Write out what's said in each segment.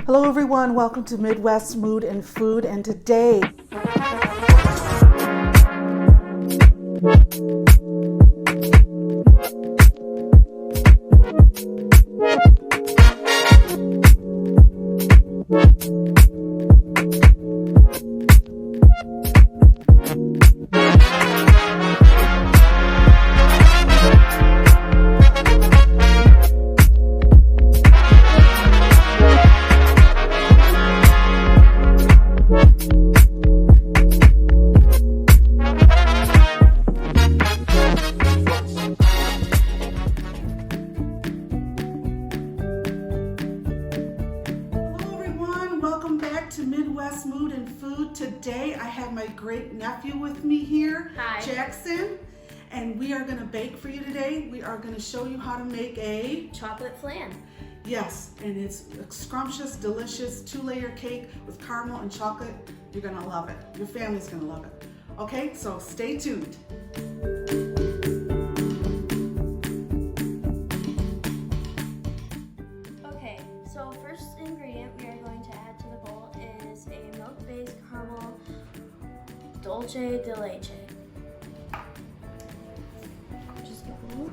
Hello everyone, welcome to Midwest Mood and Food, and today Mood and Food. Today I have my great nephew with me here, Hi. Jaxson, and we are going to bake for you today. We are going to show you how to make a chocolate flan. Yes, and it's a scrumptious, delicious 2-layer cake with caramel and chocolate. You're going to love it. Your family's going to love it. Okay, so stay tuned. Okay, so first ingredient we are going to add to the bowl is a milk-based caramel Dulce de Leche. Just get a little.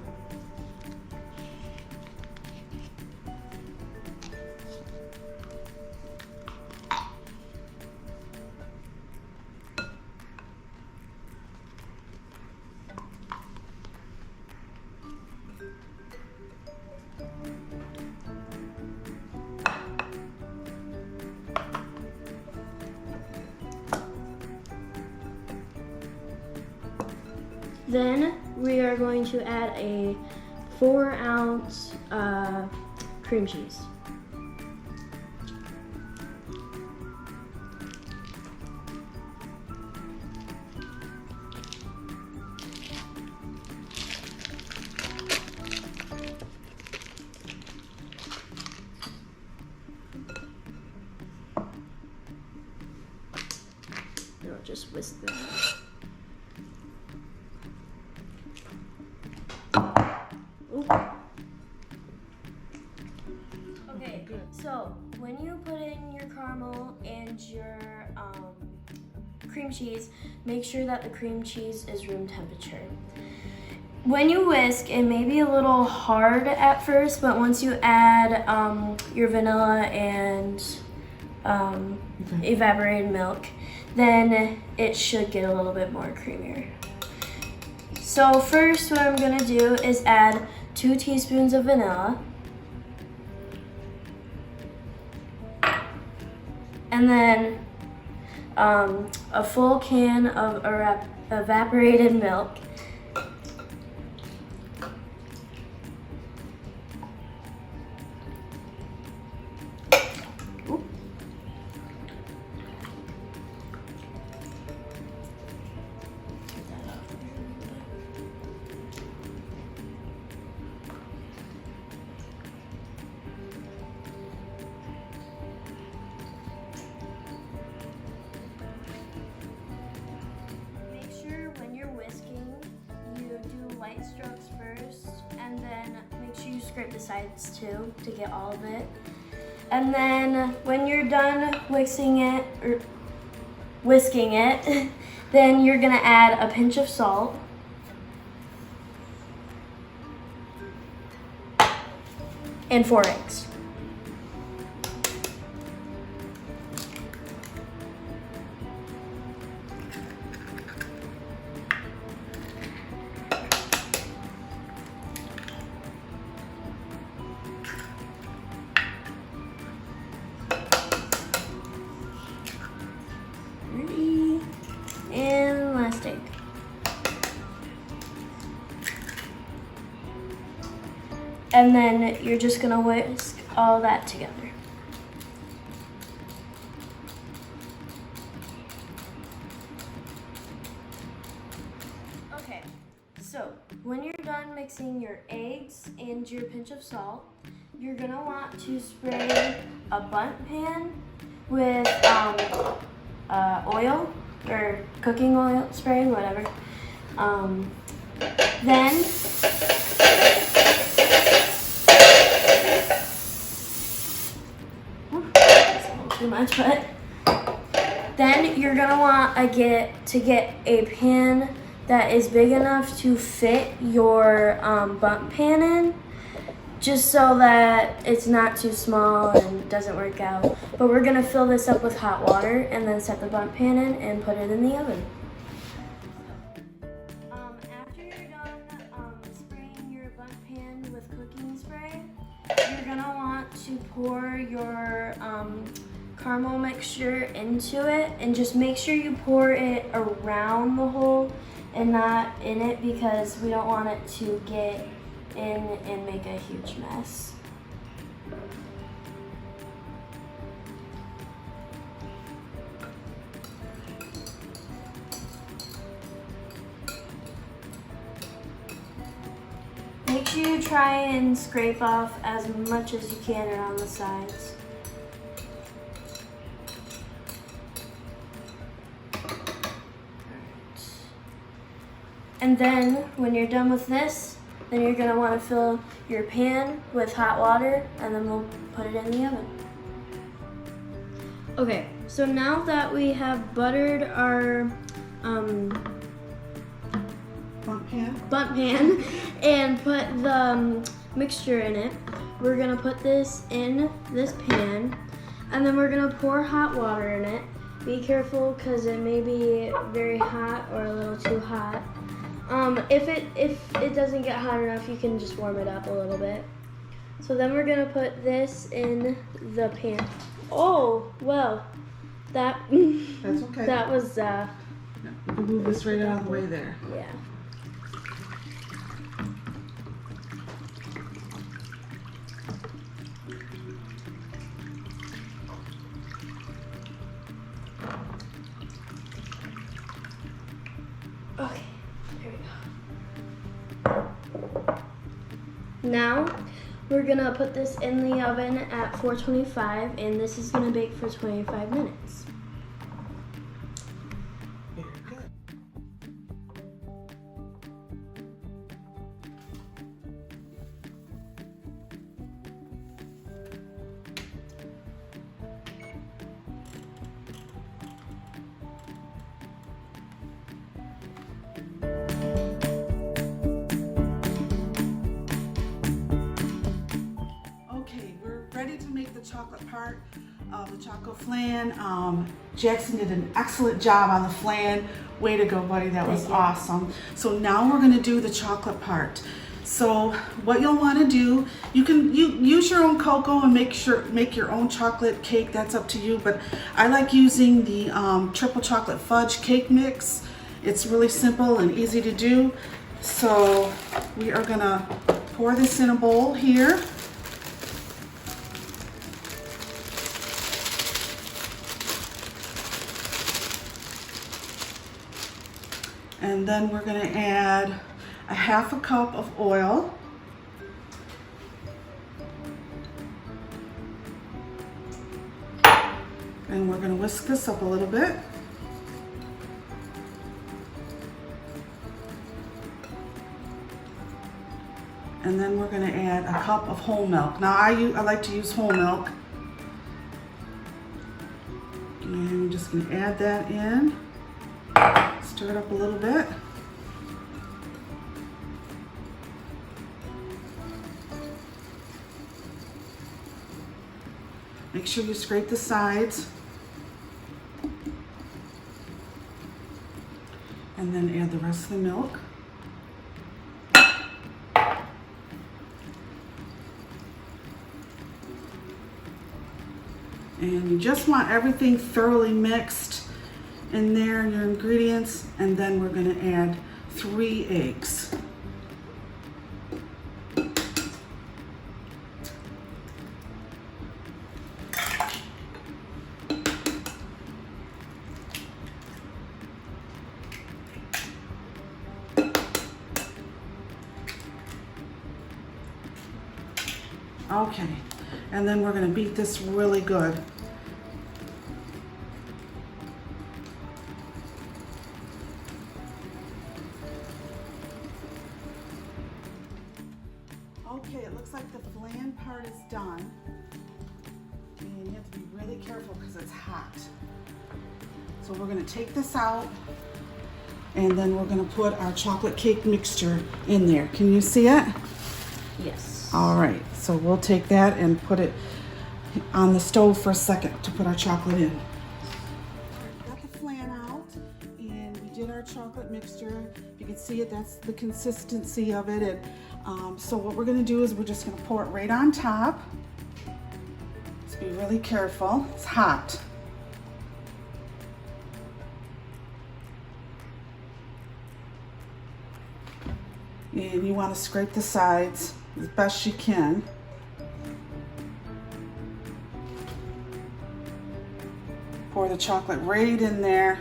Then we are going to add a 4-ounce cream cheese. Then I'll just whisk that. Okay, so when you put in your caramel and your cream cheese, make sure that the cream cheese is room temperature. When you whisk, it may be a little hard at first, but once you add your vanilla and evaporated milk, then it should get a little bit more creamier. So first what I'm gonna do is add 2 teaspoons of vanilla. And then a full can of evaporated milk. Light strokes first, and then make sure you scrape the sides too to get all of it. And then when you're done whisking it, then you're gonna add a pinch of salt and 4 eggs. And last egg. And then you're just gonna whisk all that together. Okay, so when you're done mixing your eggs and your pinch of salt, you're gonna want to spray a Bundt Pan with oil or cooking oil spray, whatever. Then too much, but then you're gonna want to get a pan that is big enough to fit your Bundt Pan in, just so that it's not too small and doesn't work out. But we're gonna fill this up with hot water and then set the Bundt Pan in and put it in the oven. After you're done spraying your Bundt Pan with cooking spray, you're gonna want to pour your caramel mixture into it, and just make sure you pour it around the hole and not in it, because we don't want it to get in and make a huge mess. Make sure you try and scrape off as much as you can around the sides. And then when you're done with this, then you're gonna want to fill your pan with hot water, and then we'll put it in the oven. Okay, so now that we have buttered our Bundt Pan and put the mixture in it, we're gonna put this in this pan, and then we're gonna pour hot water in it. Be careful, because it may be very hot or a little too hot. If it doesn't get hot enough, you can just warm it up a little bit. So then we're gonna put this in the pan. Oh, well, that's okay. That was You can move this right out of the way there. yeah. Okay, there we go. Now we're gonna put this in the oven at 425, and this is gonna bake for 25 minutes. Very good. Ready to make the chocolate part of the CHOCOFLAN. Jaxson did an excellent job on the flan. Way to go, buddy. That was awesome. So now we're going to do the chocolate part. So what you'll want to do, you can use your own cocoa and make your own chocolate cake. That's up to you. But I like using the triple chocolate fudge cake mix. It's really simple and easy to do. So we are going to pour this in a bowl here. And then we're going to add a half a cup of oil. And we're going to whisk this up a little bit. And then we're going to add a cup of whole milk. Now I like to use whole milk. And we're just going to add that in. Stir it up a little bit. Make sure you scrape the sides. And then add the rest of the milk. And you just want everything thoroughly mixed in there, your ingredients, and then we're going to add 3 eggs. Okay, and then we're going to beat this really good. Okay, it looks like the flan part is done. And you have to be really careful because it's hot. So we're gonna take this out and then we're gonna put our chocolate cake mixture in there. Can you see it? Yes. All right, so we'll take that and put it on the stove for a second to put our chocolate in. Got the flan out and we did our chocolate mixture. You can see it, that's the consistency of it. And so what we're gonna do is we're just gonna pour it right on top. Just be really careful, it's hot. And you wanna scrape the sides as best you can. Pour the chocolate right in there.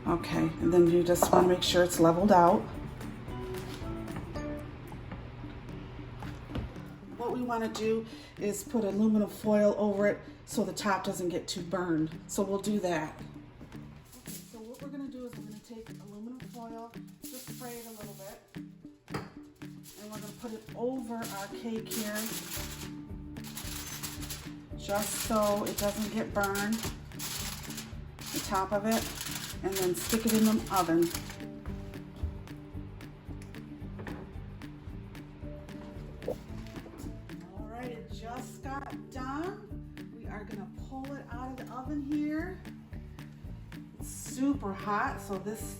Okay, and then you just want to make sure it's leveled out. What we want to do is put aluminum foil over it so the top doesn't get too burned. So we'll do that. Okay, so what we're going to do is we're going to take aluminum foil, just spray it a little bit, and we're going to put it over our cake here, just so it doesn't get burned, the top of it. And then stick it in the oven. All right, it just got done. We are gonna pull it out of the oven here. It's super hot, so this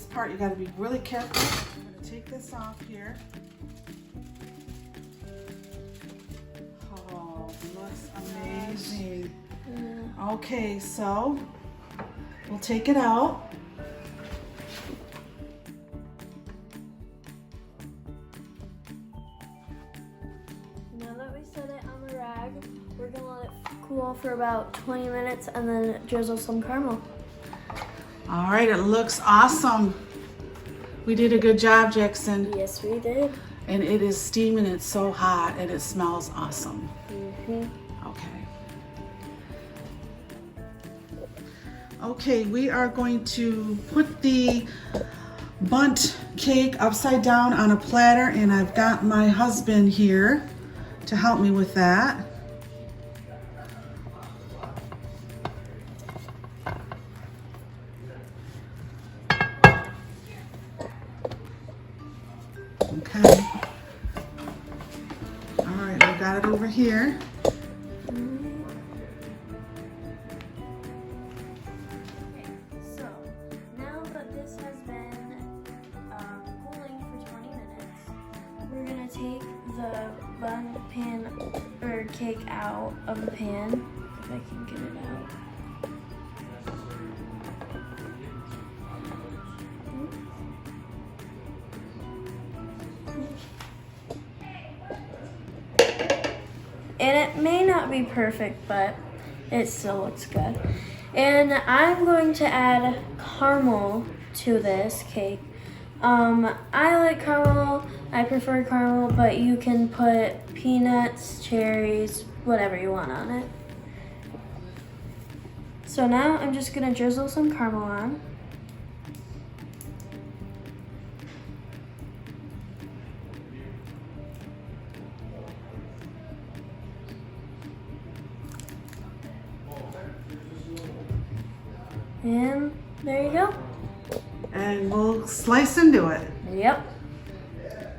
part you gotta be really careful. I'm gonna take this off here. Oh, it looks amazing. Okay, so we'll take it out. Now that we set it on the rag, we're gonna let it cool for about 20 minutes and then drizzle some caramel. All right, it looks awesome. We did a good job, Jaxson. Yes, we did. And it is steaming, it's so hot, and it smells awesome. Mm-hmm. Okay, we are going to put the bundt cake upside down on a platter, and I've got my husband here to help me with that. Okay. All right, we got it over here. Take the Bundt Pan or cake out of the pan, if I can get it out. And it may not be perfect, but it still looks good. And I'm going to add caramel to this cake. I like caramel, I prefer caramel, but you can put peanuts, cherries, whatever you want on it. So now I'm just gonna drizzle some caramel on. And there you go. And we'll slice into it. Yep.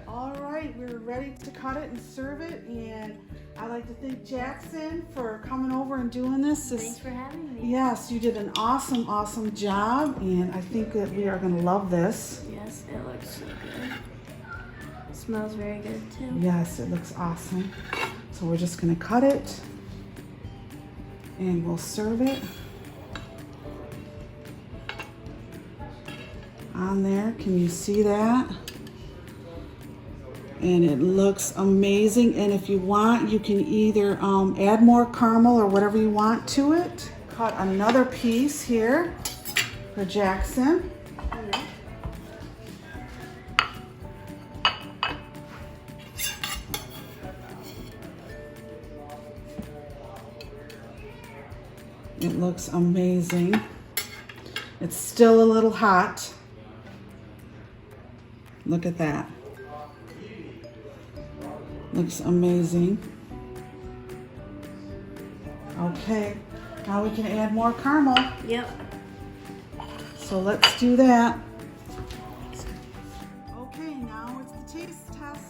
All right, we're ready to cut it and serve it. And I'd like to thank Jaxson for coming over and doing this. Thanks for having me. Yes, you did an awesome, awesome job. And I think that we are gonna love this. Yes, it looks so good. It smells very good too. Yes, it looks awesome. So we're just gonna cut it and we'll serve it on there. Can you see that? And it looks amazing. And if you want, you can either add more caramel or whatever you want to it. Cut another piece here for Jaxson. It looks amazing. It's still a little hot. Look at that. Looks amazing. Okay, now we can add more caramel. Yep. So let's do that. Okay, now it's the taste test.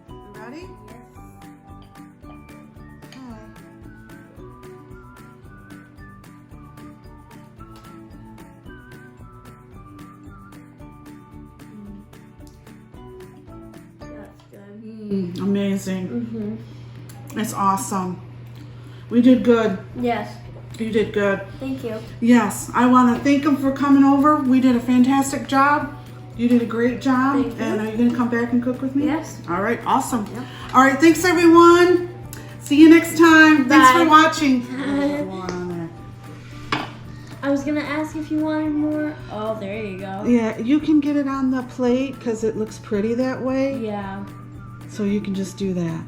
You ready? Okay. That's good. Amazing. It's awesome. We did good. Yes. You did good. Thank you. Yes, I want to thank them for coming over. We did a fantastic job. You did a great job. Thank you. And are you going to come back and cook with me? Yes. All right, awesome. Yep. All right, thanks everyone. See you next time. Thanks Bye. for watching. I was gonna ask if you wanted more. Oh, there you go. Yeah, you can get it on the plate because it looks pretty that way. Yeah. So you can just do that.